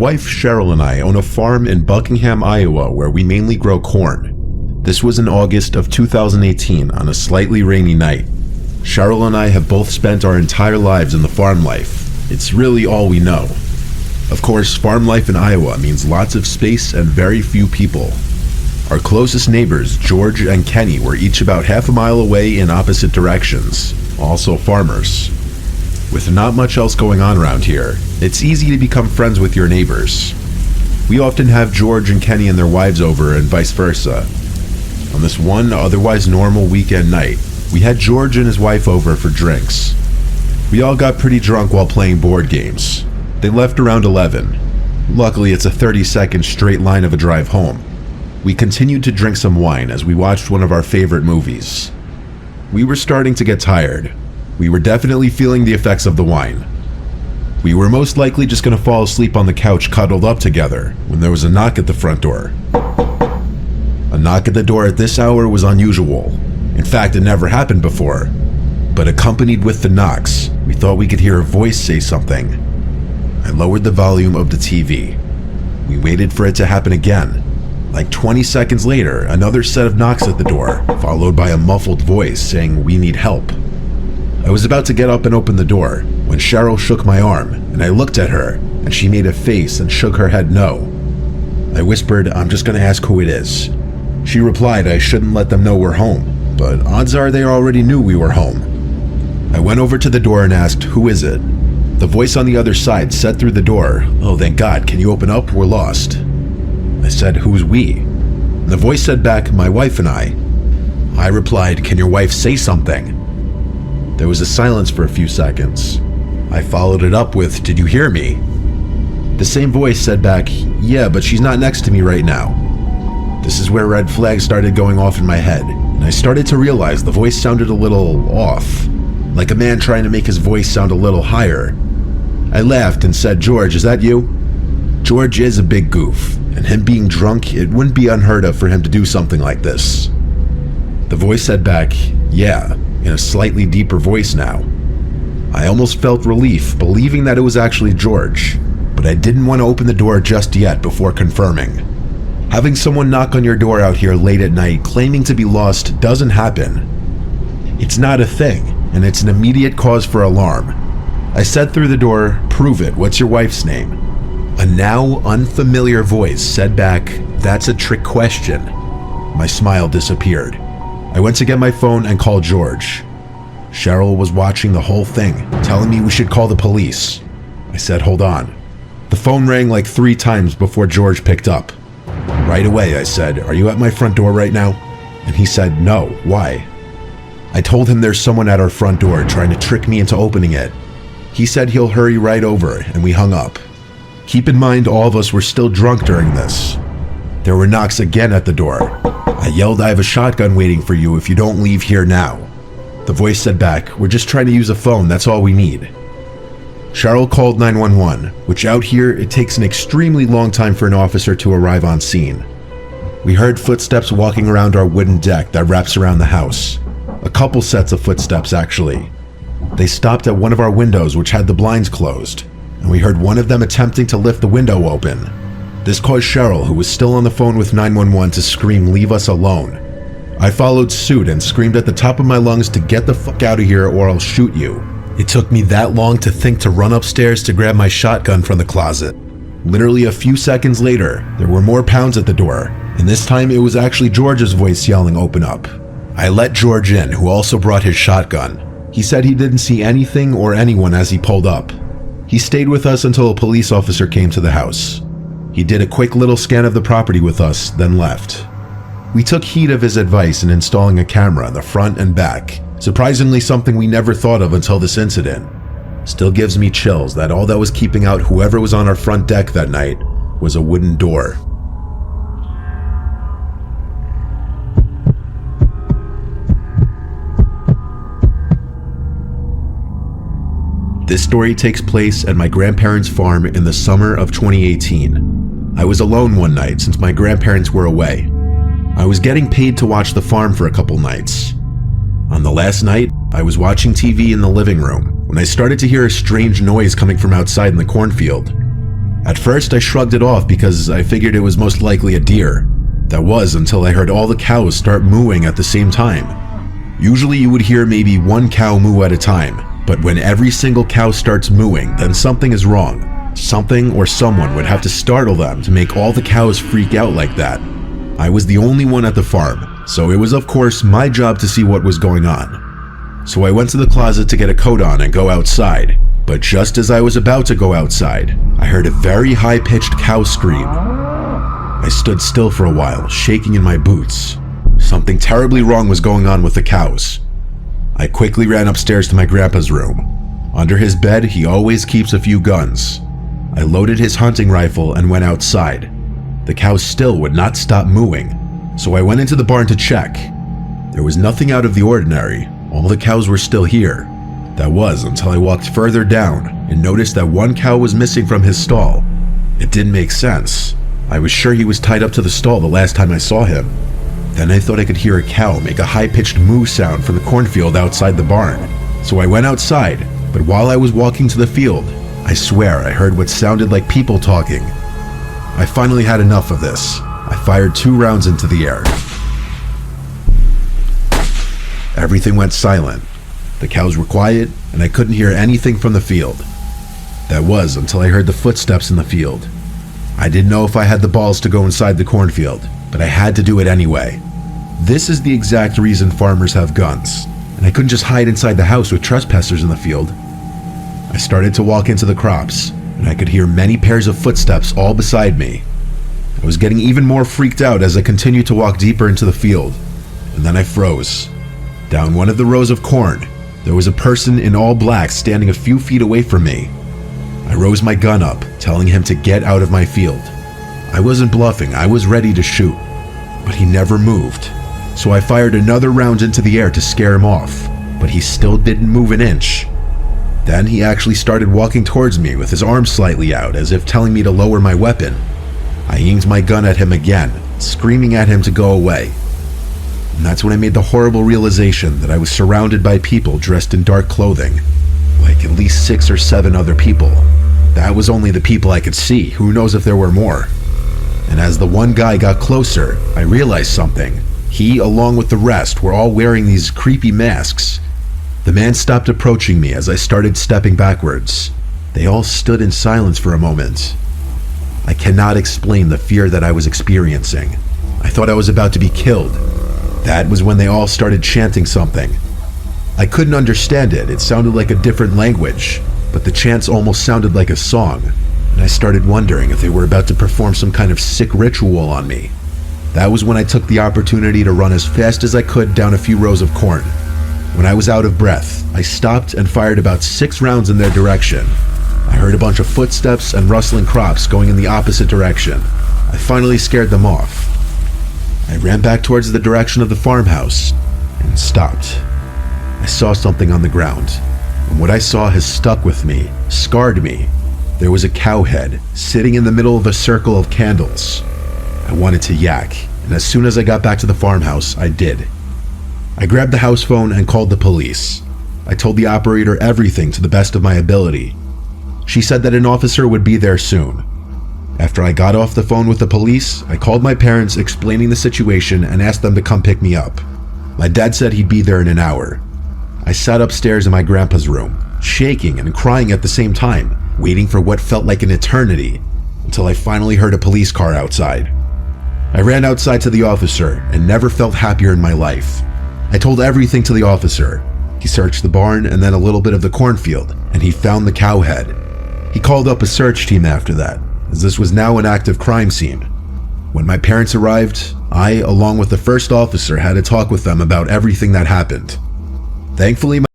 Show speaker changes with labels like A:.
A: wife Cheryl and I own a farm in Buckingham, Iowa, where we mainly grow corn. This was in August of 2018 on a slightly rainy night. Cheryl and I have both spent our entire lives in the farm life. It's really all we know. Of course, farm life in Iowa means lots of space and very few people. Our closest neighbors, George and Kenny, were each about half a mile away in opposite directions, also farmers. With not much else going on around here, it's easy to become friends with your neighbors. We often have George and Kenny and their wives over and vice versa. On this one otherwise normal weekend night, we had George and his wife over for drinks. We all got pretty drunk while playing board games. They left around 11. Luckily, it's a 30-second straight line of a drive home. We continued to drink some wine as we watched one of our favorite movies. We were starting to get tired. We were definitely feeling the effects of the wine. We were most likely just going to fall asleep on the couch cuddled up together when there was a knock at the front door. A knock at the door at this hour was unusual. In fact, it never happened before. But accompanied with the knocks, we thought we could hear a voice say something. I lowered the volume of the TV. We waited for it to happen again. Like 20 seconds later, another set of knocks at the door, followed by a muffled voice saying, "We need help." I was about to get up and open the door when Cheryl shook my arm, and I looked at her, and she made a face and shook her head no. I whispered, "I'm just going to ask who it is." She replied I shouldn't let them know we're home, but odds are they already knew we were home. I went over to the door and asked, "Who is it?" The voice on the other side said through the door, "Oh, thank God, can you open up? We're lost." I said, "Who's we?" And the voice said back, "My wife and I." I replied, "Can your wife say something?" There was a silence for a few seconds. I followed it up with, "Did you hear me?" The same voice said back, "Yeah, but she's not next to me right now." This is where red flags started going off in my head, and I started to realize the voice sounded a little off, like a man trying to make his voice sound a little higher. I laughed and said, "George, is that you?" George is a big goof, and him being drunk, it wouldn't be unheard of for him to do something like this. The voice said back, "Yeah," in a slightly deeper voice now. I almost felt relief, believing that it was actually George, but I didn't want to open the door just yet before confirming. Having someone knock on your door out here late at night claiming to be lost doesn't happen. It's not a thing, and it's an immediate cause for alarm. I said through the door, "Prove it, what's your wife's name?" A now unfamiliar voice said back, "That's a trick question." My smile disappeared. I went to get my phone and called George. Cheryl was watching the whole thing, telling me we should call the police. I said, "Hold on." The phone rang like 3 times before George picked up. Right away, I said, "Are you at my front door right now?" And he said, "No, why?" I told him there's someone at our front door trying to trick me into opening it. He said he'll hurry right over, and we hung up. Keep in mind, all of us were still drunk during this. There were knocks again at the door. I yelled, "I have a shotgun waiting for you if you don't leave here now." The voice said back, "We're just trying to use a phone, that's all we need." Cheryl called 911, which out here, it takes an extremely long time for an officer to arrive on scene. We heard footsteps walking around our wooden deck that wraps around the house. A couple sets of footsteps, actually. They stopped at one of our windows, which had the blinds closed, and we heard one of them attempting to lift the window open. This caused Cheryl, who was still on the phone with 911, to scream, "Leave us alone." I followed suit and screamed at the top of my lungs to get the fuck out of here or I'll shoot you. It took me that long to think to run upstairs to grab my shotgun from the closet. Literally a few seconds later, there were more pounds at the door, and this time it was actually George's voice yelling, "Open up." I let George in, who also brought his shotgun. He said he didn't see anything or anyone as he pulled up. He stayed with us until a police officer came to the house. He did a quick little scan of the property with us, then left. We took heed of his advice in installing a camera in the front and back, surprisingly something we never thought of until this incident. Still gives me chills that all that was keeping out whoever was on our front deck that night was a wooden door. This story takes place at my grandparents' farm in the summer of 2018. I was alone one night since my grandparents were away. I was getting paid to watch the farm for a couple nights. On the last night, I was watching TV in the living room when I started to hear a strange noise coming from outside in the cornfield. At first I shrugged it off because I figured it was most likely a deer. That was until I heard all the cows start mooing at the same time. Usually you would hear maybe one cow moo at a time, but when every single cow starts mooing, then something is wrong. Something or someone would have to startle them to make all the cows freak out like that. I was the only one at the farm, so it was of course my job to see what was going on. So I went to the closet to get a coat on and go outside, but just as I was about to go outside, I heard a very high-pitched cow scream. I stood still for a while, shaking in my boots. Something terribly wrong was going on with the cows. I quickly ran upstairs to my grandpa's room. Under his bed, he always keeps a few guns. I loaded his hunting rifle and went outside. The cows still would not stop mooing, so I went into the barn to check. There was nothing out of the ordinary. All the cows were still here. That was until I walked further down and noticed that one cow was missing from his stall. It didn't make sense. I was sure he was tied up to the stall the last time I saw him. Then I thought I could hear a cow make a high-pitched moo sound from the cornfield outside the barn. So I went outside, but while I was walking to the field, I swear I heard what sounded like people talking. I finally had enough of this. I fired 2 rounds into the air. Everything went silent. The cows were quiet, and I couldn't hear anything from the field. That was until I heard the footsteps in the field. I didn't know if I had the balls to go inside the cornfield, but I had to do it anyway. This is the exact reason farmers have guns, and I couldn't just hide inside the house with trespassers in the field. I started to walk into the crops, and I could hear many pairs of footsteps all beside me. I was getting even more freaked out as I continued to walk deeper into the field, and then I froze. Down one of the rows of corn, there was a person in all black standing a few feet away from me. I rose my gun up, telling him to get out of my field. I wasn't bluffing, I was ready to shoot, but he never moved. So I fired another round into the air to scare him off, but he still didn't move an inch. Then he actually started walking towards me with his arms slightly out, as if telling me to lower my weapon. I aimed my gun at him again, screaming at him to go away. And that's when I made the horrible realization that I was surrounded by people dressed in dark clothing, like at least 6 or 7 other people. That was only the people I could see, who knows if there were more. And as the one guy got closer, I realized something. He, along with the rest, were all wearing these creepy masks. The man stopped approaching me as I started stepping backwards. They all stood in silence for a moment. I cannot explain the fear that I was experiencing. I thought I was about to be killed. That was when they all started chanting something. I couldn't understand it. It sounded like a different language, but the chants almost sounded like a song, and I started wondering if they were about to perform some kind of sick ritual on me. That was when I took the opportunity to run as fast as I could down a few rows of corn. When I was out of breath, I stopped and fired about 6 rounds in their direction. I heard a bunch of footsteps and rustling crops going in the opposite direction. I finally scared them off. I ran back towards the direction of the farmhouse and stopped. I saw something on the ground, and what I saw has stuck with me, scarred me. There was a cow head sitting in the middle of a circle of candles. I wanted to yak, and as soon as I got back to the farmhouse, I did. I grabbed the house phone and called the police. I told the operator everything to the best of my ability. She said that an officer would be there soon. After I got off the phone with the police, I called my parents explaining the situation and asked them to come pick me up. My dad said he'd be there in an hour. I sat upstairs in my grandpa's room, shaking and crying at the same time, waiting for what felt like an eternity, until I finally heard a police car outside. I ran outside to the officer and never felt happier in my life. I told everything to the officer. He searched the barn and then a little bit of the cornfield, and he found the cow head. He called up a search team after that, as this was now an active crime scene. When my parents arrived, I, along with the first officer, had a talk with them about everything that happened. Thankfully,